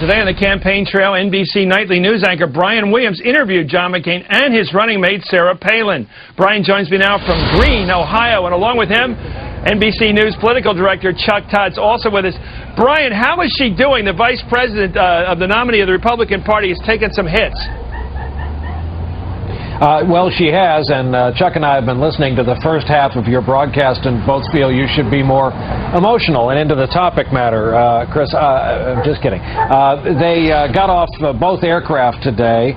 Today on the campaign trail, NBC nightly news anchor Brian Williams interviewed John McCain and his running mate Sarah Palin. Brian joins me now from Greene, Ohio, and along with him, NBC News political director Chuck Todd's also with us. Brian, how is she doing? The vice president of the nominee of the Republican Party has taken some hits. Well, she has, and Chuck and I have been listening to the first half of your broadcast and both feel you should be more emotional and into the topic matter. Chris, just kidding. They got off both aircraft today.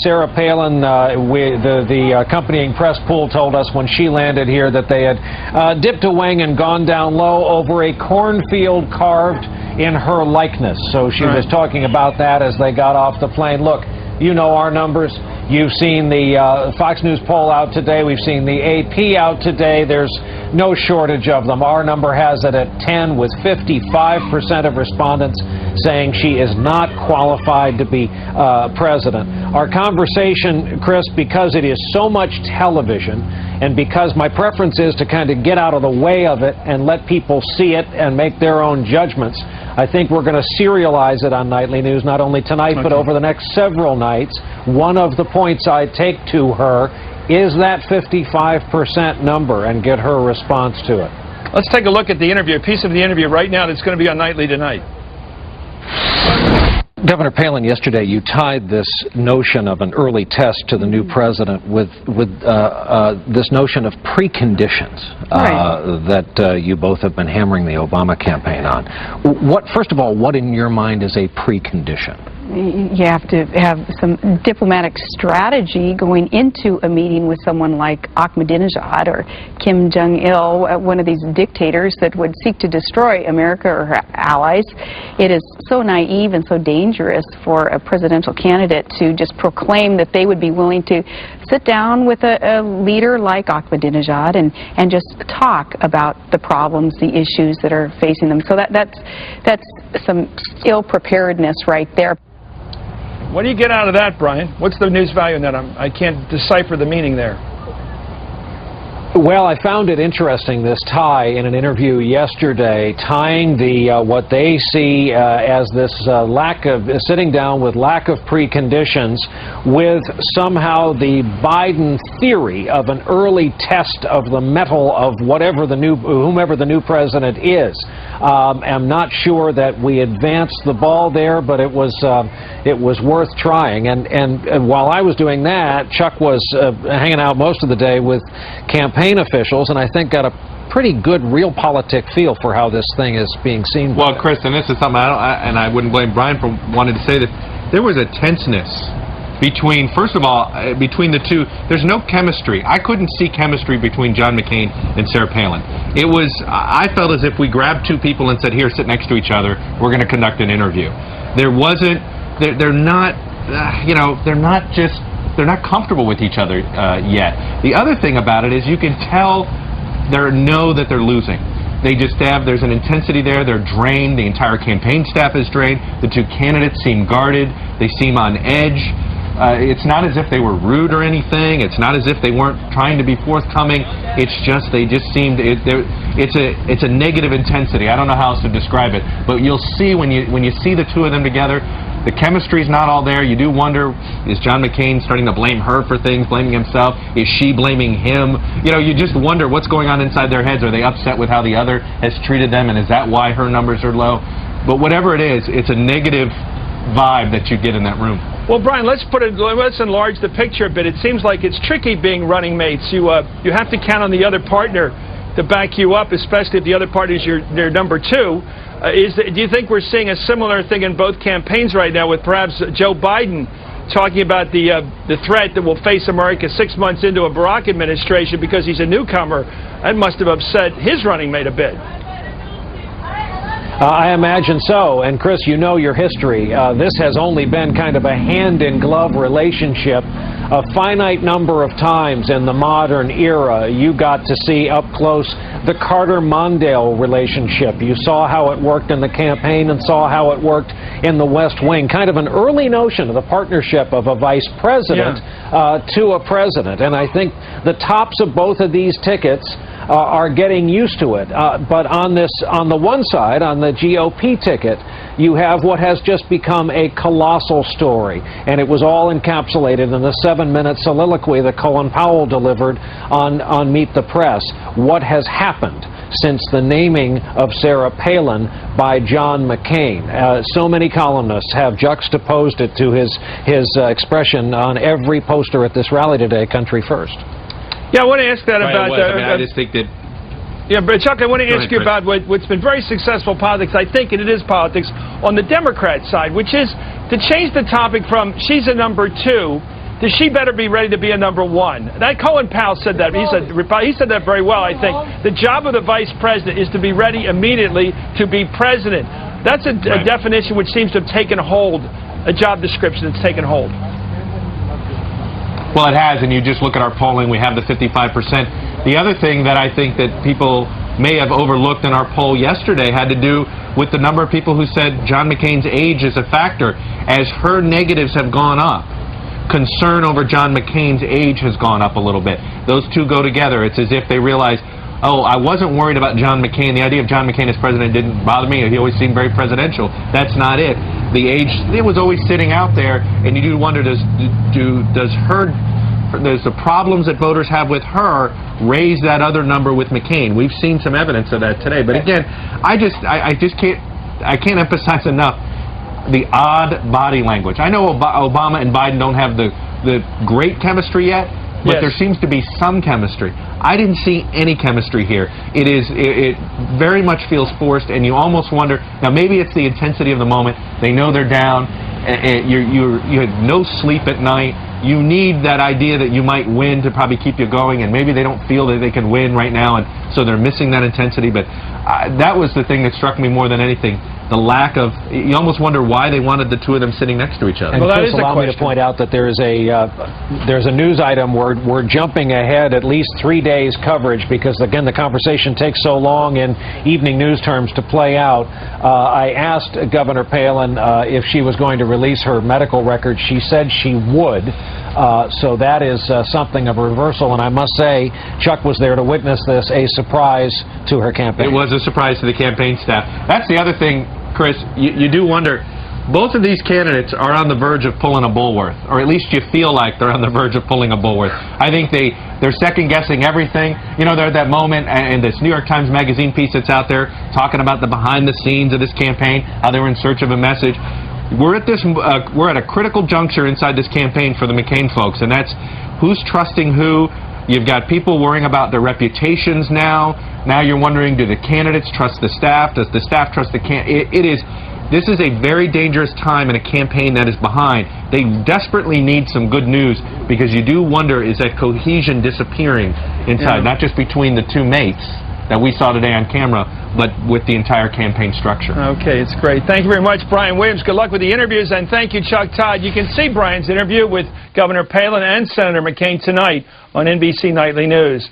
Sarah Palin, the accompanying press pool told us when she landed here that they had dipped a wing and gone down low over a cornfield carved in her likeness. So she was talking about that as they got off the plane. Look, you know our numbers. You've seen the Fox News poll out today. We've seen the AP out today. There's no shortage of them. Our number has it at 10, with 55% of respondents saying she is not qualified to be president. Our conversation, Chris, because it is so much television, and because my preference is to kind of get out of the way of it and let people see it and make their own judgments, I think we're going to serialize it on Nightly News, not only tonight, but over the next several nights. One of the points I take to her is that 55% number and get her response to it. Let's take a look at the interview, a piece of the interview right now that's going to be on Nightly tonight. Governor Palin, yesterday you tied this notion of an early test to the new president with this notion of preconditions that you both have been hammering the Obama campaign on. First of all, what in your mind is a precondition? You have to have some diplomatic strategy going into a meeting with someone like Ahmadinejad or Kim Jong-il, one of these dictators that would seek to destroy America or her allies. It is so naive and so dangerous for a presidential candidate to just proclaim that they would be willing to sit down with a leader like Ahmadinejad and just talk about the problems, the issues that are facing them. So that's some ill-preparedness right there. What do you get out of that, Brian? What's the news value in that? I can't decipher the meaning there. Well, I found it interesting, this tie in an interview yesterday, tying the what they see as this lack of sitting down with lack of preconditions with somehow the Biden theory of an early test of the mettle of whomever the new president is. I'm not sure that we advanced the ball there, but it was worth trying. And while I was doing that, Chuck was hanging out most of the day with campaign officials, and I think got a pretty good realpolitik feel for how this thing is being seen. Well, Chris, and this is something I wouldn't blame Brian for wanting to say this. There was a tenseness between, first of all, between the two. There's no chemistry. I couldn't see chemistry between John McCain and Sarah Palin. It was, I felt as if we grabbed two people and said, here, sit next to each other, we're going to conduct an interview. There wasn't, they're not, you know, they're not comfortable with each other yet. The other thing about it is you can tell that they're losing. They just there's an intensity there. They're drained. The entire campaign staff is drained. The two candidates seem guarded. They seem on edge. It's not as if they were rude or anything. It's not as if they weren't trying to be forthcoming. It's just they just seemed it's a negative intensity. I don't know how else to describe it, but you'll see when you see the two of them together, the chemistry's not all there. You do wonder, is John McCain starting to blame her for things, blaming himself? Is she blaming him? You know, you just wonder what's going on inside their heads. Are they upset with how the other has treated them, and is that why her numbers are low? But whatever it is, it's a negative vibe that you get in that room. Well, Brian, let's enlarge the picture a bit. It seems like it's tricky being running mates. You have to count on the other partner to back you up, especially if the other partner is their number two. Do you think we're seeing a similar thing in both campaigns right now, with perhaps Joe Biden talking about the threat that will face America 6 months into a Barack administration because he's a newcomer? That must have upset his running mate a bit. I imagine so. And Chris, you know your history. This has only been kind of a hand-in-glove relationship. A finite number of times in the modern era, you got to see up close the Carter-Mondale relationship. You saw how it worked in the campaign and saw how it worked in the West Wing. Kind of an early notion of the partnership of a vice president to a president. And I think the tops of both of these tickets are getting used to it. But on the one side, on the GOP ticket, you have what has just become a colossal story, and it was all encapsulated in the 7-minute soliloquy that Colin Powell delivered on Meet the Press. What has happened since the naming of Sarah Palin by John McCain? So many columnists have juxtaposed it to his expression on every poster at this rally today, Country First. Yeah, I want to ask that about... I just think that... Yeah, but Chuck, I want to ask you about what's been very successful politics, I think, and it is politics, on the Democrat side, which is to change the topic from she's a number 2 to she better be ready to be a number 1. That Colin Powell said that. He said that very well, I think. The job of the vice president is to be ready immediately to be president. That's a definition which seems to have taken hold, a job description that's taken hold. Well, it has, and you just look at our polling, we have the 55%. The other thing that I think that people may have overlooked in our poll yesterday had to do with the number of people who said John McCain's age is a factor. As her negatives have gone up, concern over John McCain's age has gone up a little bit. Those two go together. It's as if they realize, oh, I wasn't worried about John McCain. The idea of John McCain as president didn't bother me. He always seemed very presidential. That's not it. The age, it was always sitting out there, and you do wonder, does the problems that voters have with her raise that other number with McCain? We've seen some evidence of that today. But again, I can't emphasize enough the odd body language. I know Obama and Biden don't have the great chemistry yet, but there seems to be some chemistry. I didn't see any chemistry here. It very much feels forced, and you almost wonder, now maybe it's the intensity of the moment. They know they're down, and you had no sleep at night. You need that idea that you might win to probably keep you going, and maybe they don't feel that they can win right now, and so they're missing that intensity. But that was the thing that struck me more than anything. The lack of, you almost wonder why they wanted the two of them sitting next to each other. And Chris, allow me to point out that there's a news item where we're jumping ahead at least 3 days coverage because, again, the conversation takes so long in evening news terms to play out. I asked Governor Palin if she was going to release her medical record. She said she would. So that is something of a reversal, and I must say, Chuck was there to witness this, a surprise to her campaign. It was a surprise to the campaign staff. That's the other thing, Chris, you do wonder, both of these candidates are on the verge of pulling a Bulworth, or at least you feel like they're on the verge of pulling a Bulworth. I think they're second-guessing everything. You know, they're at that moment, and this New York Times Magazine piece that's out there talking about the behind-the-scenes of this campaign, how they were in search of a message. We're at a critical juncture inside this campaign for the McCain folks, and that's who's trusting who. You've got people worrying about their reputations now. Now you're wondering, do the candidates trust the staff? Does the staff trust the This is a very dangerous time in a campaign that is behind. They desperately need some good news, because you do wonder, is that cohesion disappearing inside, not just between the two mates that we saw today on camera, but with the entire campaign structure. Okay, it's great. Thank you very much, Brian Williams. Good luck with the interviews, and thank you, Chuck Todd. You can see Brian's interview with Governor Palin and Senator McCain tonight on NBC Nightly News.